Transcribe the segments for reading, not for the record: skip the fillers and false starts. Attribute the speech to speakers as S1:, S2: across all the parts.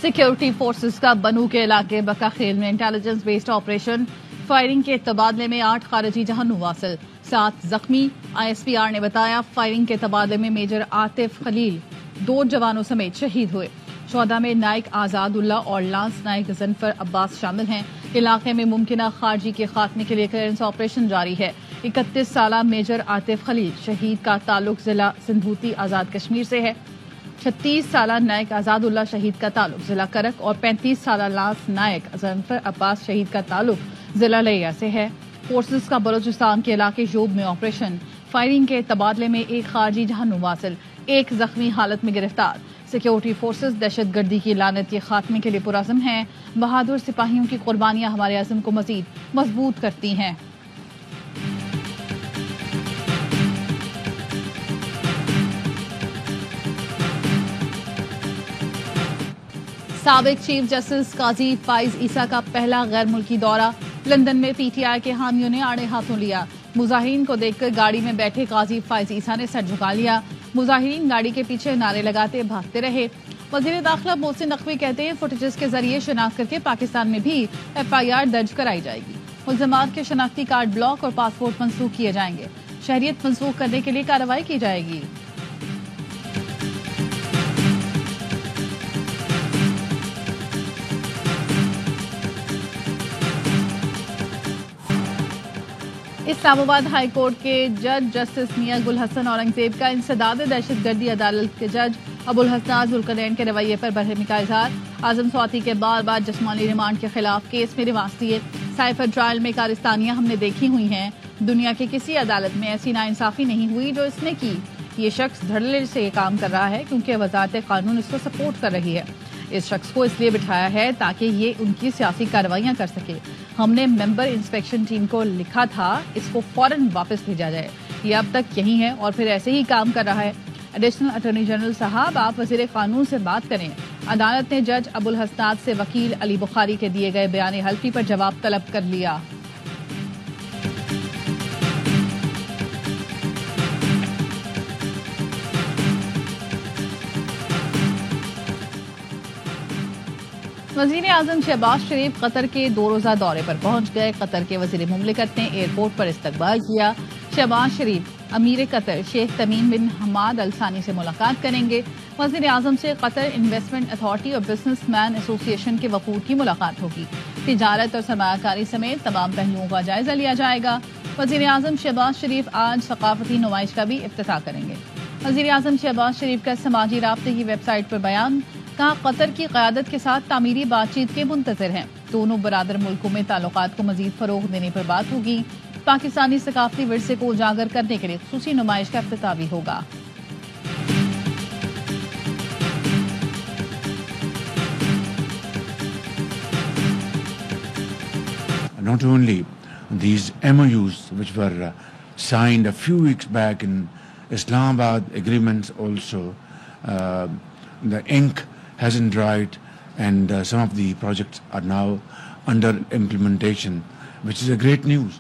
S1: Security forces का बनू के इलाके बकाखेल में इंटेलिजेंस बेस्ड ऑपरेशन, फायरिंग के तबादले में 8 खारिजी जहन्नुम वासिल, 7 जख्मी। ISPR ने बताया फायरिंग के तबादले में मेजर आतिफ खलील 2 जवानों समेत शहीद हुए। शोहदा में नाइक आजादुल्ला और लांस नाइक जफर अब्बास शामिल हैं। इलाके में मुमकिना खारजी के खात्मे के लिए क्लियरेंस ऑपरेशन जारी है। 31 साला मेजर आतिफ खलील शहीद का ताल्लुक जिला सिंधूती आजाद कश्मीर से है। 36 साला नायक आजादुल्ला शहीद का ताल्लुक जिला करक और 35 साला लांस नायक जफर अब्बास शहीद का ताल्लुक जिला लिया से है। फोर्सेस का बलूचिस्तान के इलाके जोब में ऑपरेशन, फायरिंग के तबादले में 1 खारजी जहन्नुम वासिल, 1 जख्मी हालत में गिरफ्तार। सिक्योरिटी फोर्सेस दहशतगर्दी की लानत के खात्मे के लिए पुरअज़्म हैं। बहादुर सिपाहियों की कुर्बानियां हमारे अज़्म को मजीद मजबूत करती हैं। साबिक चीफ जस्टिस काजी फाइज ईसा का पहला गैर मुल्की दौरा। लंदन में PTI के हामियों ने आड़े हाथों लिया। मुजाहिरीन को देखकर गाड़ी में बैठे काजी फाइज ईसा ने सर झुका लिया। मुजाहिरीन गाड़ी के पीछे नारे लगाते भागते रहे। वजीर दाखिला मोहसिन नकवी कहते हैं फुटेजेस के जरिए शनाख्त करके पाकिस्तान में भी FIR दर्ज कराई जाएगी। मुल्ज़मात के शनाख्ती कार्ड ब्लॉक और पासपोर्ट मनसूख किए जाएंगे। शहरियत मनसूख करने के लिए कार्रवाई की जाएगी। इस्लामाबाद हाई कोर्ट के जज जस्टिस मियां गुल हसन औरंगजेब का इंसदाद दहशतगर्दी अदालत के जज अबुल हसन जुल्करनैन के रवैये पर बरहमी का इजहार। आजम स्वाति के बार बार जिस्मानी रिमांड के खिलाफ केस में रिवाज दिए। साइफर ट्रायल में कारिस्तानियां हमने देखी हुई हैं। दुनिया की किसी अदालत में ऐसी नाइंसाफी नहीं हुई जो इसने की। ये शख्स धड़ल्ले से ये काम कर रहा है क्योंकि वजारत कानून इसको सपोर्ट कर रही है। इस शख्स को इसलिए बिठाया है ताकि ये उनकी सियासी कार्रवाइयां कर सके। हमने मेंबर इंस्पेक्शन टीम को लिखा था इसको फौरन वापस भेजा जाए। ये अब तक यही है और फिर ऐसे ही काम कर रहा है। एडिशनल अटॉर्नी जनरल साहब, आप वजीर कानून से बात करें। अदालत ने जज अबुल हसनाद से वकील अली बुखारी के दिए गए बयान हल्फी पर जवाब तलब कर लिया। वजीर आजम शहबाज शरीफ कतर के 2 रोजा दौरे पर पहुंच गए। कतर के वजीर मुमलिकत ने एयरपोर्ट पर इस्तकबाल किया। शहबाज शरीफ अमीर कतर शेख तमीम बिन हमाद अल सानी से मुलाकात करेंगे। वजीर आजम से कतर इन्वेस्टमेंट अथॉरिटी और बिजनेसमैन एसोसिएशन के वफूद की मुलाकात होगी। तिजारत और सरमायाकारी समेत तमाम पहलुओं का जायजा लिया जाएगा। वजीर आजम शहबाज शरीफ आज सकाफती नुमाइश का भी इफ्तिताह करेंगे। वजीर आजम शहबाज शरीफ का समाजी राब्ते की वेबसाइट पर बयान, कहा कतर की क़यादत के साथ तामीरी बातचीत के मुंतज़िर हैं। दोनों बरादर मुल्कों में ताल्लुकात को मजीद फरोग़ देने पर बात होगी। पाकिस्तानी सकाफती विरसे को उजागर करने के लिए ख़ुसूसी नुमाइश का इफ्तिताह भी होगा।
S2: Not only these MOUs which were signed a few weeks back in Islamabad agreements also, the ink hasn't dried and some of the projects are now under implementation, which is a great news.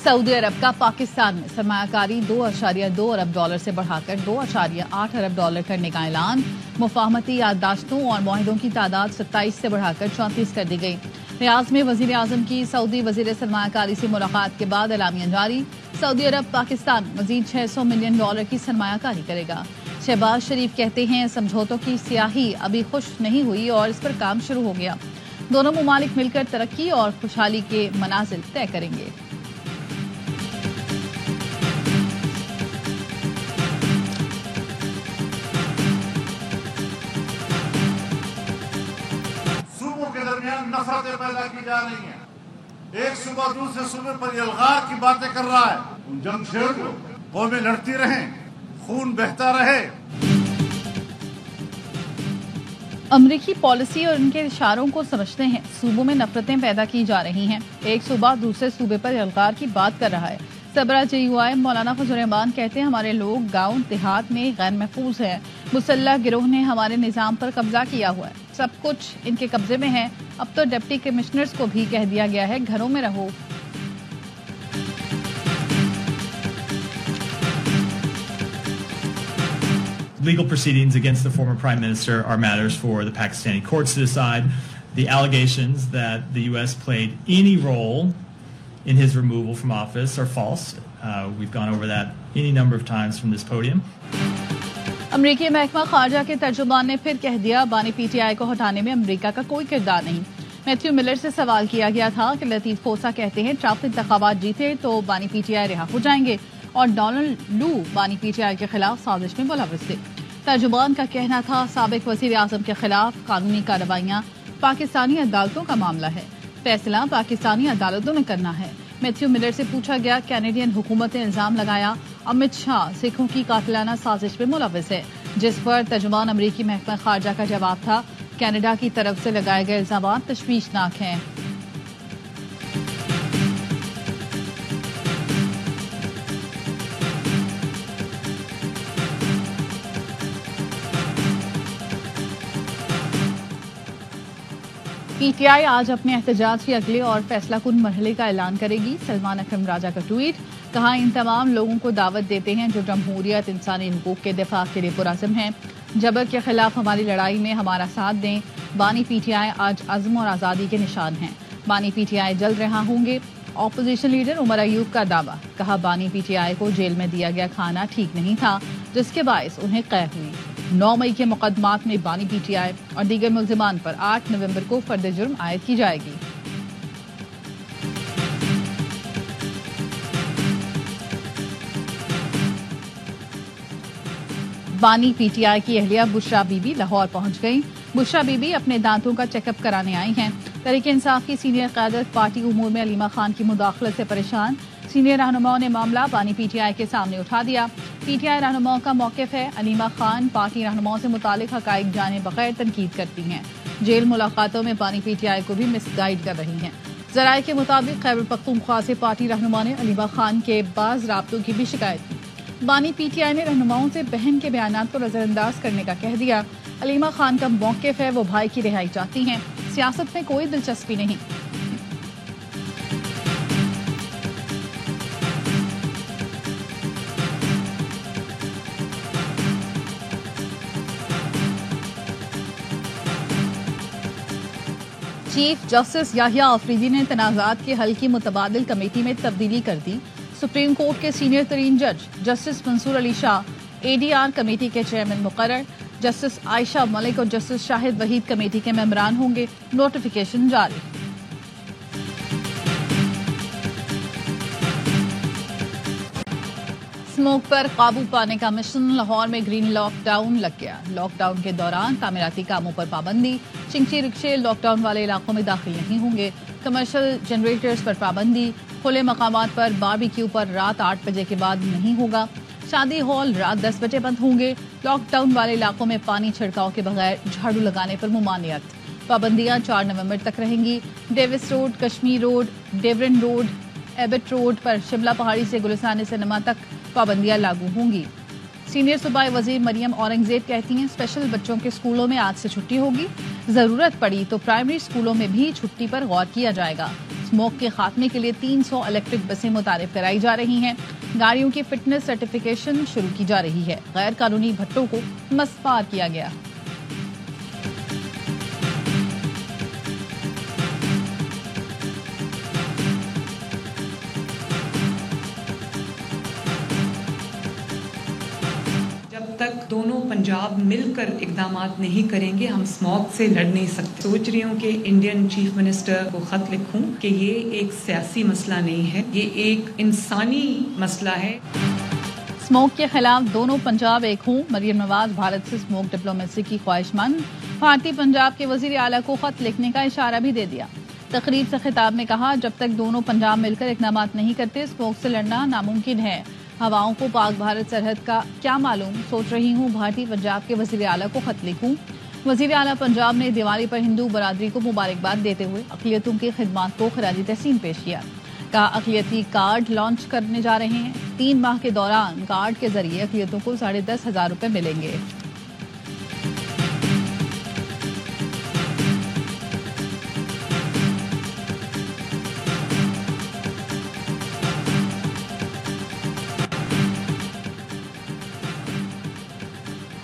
S1: Saudi Arab का पाकिस्तान में सरमायाकारी $2.2 अरब से बढ़ाकर $2.8 अरब करने का ऐलान। मुफाहमती याददाश्तों और मुआहिदों की तादाद 27 से बढ़ाकर 34 कर दी गई। रियाद में वजीर आजम की सऊदी वजीर सरमायाकारी से मुलाकात के बाद एलामिया जारी। सऊदी अरब पाकिस्तान मजीद $600 मिलियन की सरमायाकारी करेगा। शहबाज शरीफ कहते हैं समझौतों की स्याही अभी खुश नहीं हुई और इस पर काम शुरू हो गया। दोनों मुमालिक मिलकर तरक्की और खुशहाली के मनाजिल तय करेंगे।
S3: सूबों के दरमियान नफरतें पैदा की जा रही हैं। एक सूबा दूसरे सूबे पर यलगार की बातें कर रहा है। जंग छेड़ लो, कौमें लड़ती रहें, खून बहता रहे।
S1: अमरीकी पॉलिसी और उनके इशारों को समझते हैं। सूबों में नफरतें पैदा की जा रही हैं। एक सूबा दूसरे सूबे पर यलगार की बात कर रहा है। सबरा JUI मौलाना फजल रहमान कहते हैं हमारे लोग गांव देहात में गैर महफूज हैं। मुसल्लह गिरोह ने हमारे निजाम पर कब्जा किया हुआ है। सब कुछ इनके कब्जे में है। अब तो डिप्टी कमिश्नर्स को भी कह दिया गया है घरों में रहो।
S4: Legal proceedings against the former Prime Minister are matters for the Pakistani courts to decide. The allegations that the U.S. played any role in his removal from office are false. We've gone over that any number of times from this podium.
S1: अमरीकी महकमा खारजा के तर्जुमान ने फिर कह दिया बानी PTI को हटाने में अमरीका का कोई किरदार नहीं। मैथ्यू मिलर से सवाल किया गया था कि लतीफ खोसा कहते हैं ट्रंप इंतखाबात जीते तो बानी पीटीआई रिहा हो जाएंगे और डोनाल्ड लू बानी पीटीआई के खिलाफ साजिश में मुलव्वस थे। तर्जुमान का कहना था साबिक वज़ीर आज़म के खिलाफ कानूनी कार्रवाइयां पाकिस्तानी अदालतों का मामला है, फैसला पाकिस्तानी अदालतों ने करना है। मैथ्यू मिलर से पूछा गया कैनेडियन हुकूमत ने इल्जाम लगाया अमित शाह सिखों की कातिलाना साजिश में मुलव्वस है, जिस पर तर्जुमान अमरीकी महकमा खारजा का जवाब था कनाडा की तरफ से लगाए गए इल्जाम तशवीशनाक हैं। पीटीआई आज अपने एहतजाज के अगले और फैसला कुन मरहले का ऐलान करेगी। सलमान अकरम राजा का ट्वीट, कहा इन तमाम लोगों को दावत देते हैं जो जमहूरियत इंसानी हुकूक के दिफा के लिए पुरअज़्म हैं, जबर के खिलाफ हमारी लड़ाई में हमारा साथ दें। बानी पीटीआई आज अज़्म और आज़ादी के निशान हैं। बानी पीटीआई जल्द रिहा होंगे। ऑपोजिशन लीडर उमर अयूब का दावा, कहा बानी पीटीआई को जेल में दिया गया खाना ठीक नहीं था जिसके बायस उन्हें कैद हुई। 9 मई के मुकदमात में बानी पीटीआई और दीगर मुल्ज़िमान पर 8 नवंबर को फर्द जुर्म आयद की जाएगी। बानी पीटीआई की अहलिया बुशरा बीबी लाहौर पहुंच गईं। बुशरा बीबी अपने दांतों का चेकअप कराने आई हैं। तहरीक इंसाफ की सीनियर क़यादत पार्टी उमूर में अलीमा खान की मुदाखलत से परेशान। सीनियर रहनुमाओं ने मामला बानी पीटीआई के सामने उठा दिया। पीटीआई रहनुमाओं का मौक़िफ़ है अलीमा खान पार्टी रहनुमाओं से मुतालिक हक़ाइक़ जाने बगैर तनकीद करती हैं। जेल मुलाकातों में बानी पीटीआई को भी मिसगाइड कर रही हैं। ज़राए के मुताबिक खैबर पख्तूनख्वा से पार्टी रहनुमा ने अलीमा खान के बाज़ राब्तों की भी शिकायत की। बानी पीटीआई ने रहनुमाओं से बहन के बयानात को नज़रअंदाज करने का कह दिया। अलीमा खान का मौक़िफ़ है वो भाई की रिहाई चाहती हैं, सियासत में कोई दिलचस्पी नहीं। चीफ जस्टिस याहिया आफरीदी ने तनाज़ात के हल की मुतबादिल कमेटी में तब्दीली कर दी। सुप्रीम कोर्ट के सीनियर तरीन जज justice Mansoor Ali Shah ADR committee के चेयरमैन मुकर्रर। जस्टिस आयशा मलिक और जस्टिस शाहिद वहीद कमेटी के मेंबरान होंगे। नोटिफिकेशन जारी। स्मोक पर काबू पाने का मिशन, लाहौर में ग्रीन लॉकडाउन लग गया। लॉकडाउन के दौरान तामीराती कामों पर पाबंदी, चिंची रिक्शे लॉकडाउन वाले इलाकों में दाखिल नहीं होंगे। कमर्शियल जनरेटर्स पर पाबंदी, खुले मकामात पर बारबेक्यू पर रात 8 बजे के बाद नहीं होगा। शादी हॉल रात 10 बजे बंद होंगे। लॉकडाउन वाले इलाकों में पानी छिड़काव के बगैर झाड़ू लगाने पर मुमानियत। पाबंदियां 4 नवंबर तक रहेंगी। डेविस रोड, कश्मीर रोड, डेवरन रोड, एबट रोड पर शिमला पहाड़ी से गुलिस्तान सिनेमा तक पाबंदियां लागू होंगी। सीनियर सूबाई वजीर मरियम औरंगजेब कहती हैं स्पेशल बच्चों के स्कूलों में आज से छुट्टी होगी। जरूरत पड़ी तो प्राइमरी स्कूलों में भी छुट्टी पर गौर किया जाएगा। स्मोक के खात्मे के लिए 300 इलेक्ट्रिक बसें मुतारिफ कराई जा रही हैं। गाड़ियों की फिटनेस सर्टिफिकेशन शुरू की जा रही है। गैर कानूनी भट्टों को मस्पार किया गया।
S5: तक दोनों पंजाब मिलकर इकदामात नहीं करेंगे हम स्मॉग से लड़ नहीं सकते। सोच रही हूँ कि इंडियन चीफ मिनिस्टर को खत लिखूं कि ये एक सियासी मसला नहीं है, ये एक इंसानी मसला है।
S1: स्मोक के खिलाफ दोनों पंजाब एक हों, मरियम नवाज भारत से स्मोक डिप्लोमेसी की ख्वाहिशमंद। भारतीय पंजाब के वजीर आला को खत लिखने का इशारा भी दे दिया। तकरीब से खिताब में कहा जब तक दोनों पंजाब मिलकर इकदामात नहीं करते स्मोक से लड़ना नामुमकिन है। हवाओं को पाक भारत सरहद का क्या मालूम, सोच रही हूँ भारतीय पंजाब के वजीर आला को खत लिखूं। वजीर आला पंजाब ने दिवाली पर हिंदू बरादरी को मुबारकबाद देते हुए अक़लियतों की खिदमत को खराज तहसीन पेश किया। कहा अक़लियती कार्ड लॉन्च करने जा रहे हैं। 3 माह के दौरान कार्ड के जरिए अक़लियतों को 10,500 रुपए मिलेंगे।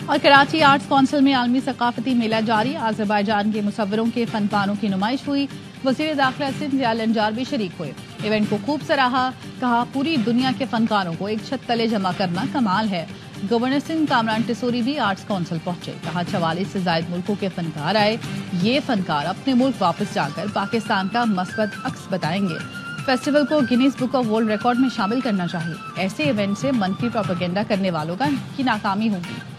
S1: اور کراچی آرٹس کونسل میں عالمی ثقافتی میلہ جاری، آذربائیجان کے مصوروں کے فنپاروں کی نمائش ہوئی، وزیر داخلہ سندھ ضیاء الانجار بھی شریک ہوئے، ایونٹ کو خوب سراہا، کہا پوری دنیا کے فنکاروں کو ایک چھت تلے جمع کرنا کمال ہے۔ گورنر سندھ کامران ٹسوری بھی آرٹس کونسل پہنچے، کہا 44 سے زائد ملکوں کے فنکار آئے، یہ فنکار اپنے ملک واپس جا کر پاکستان کا مثبت عکس بتائیں گے۔ فیسٹیول کو Guinness book of world record میں شامل کرنا چاہیے، ایسے ایونٹ سے منفی پروپیگنڈا کرنے والوں کی ناکامی ہوگی۔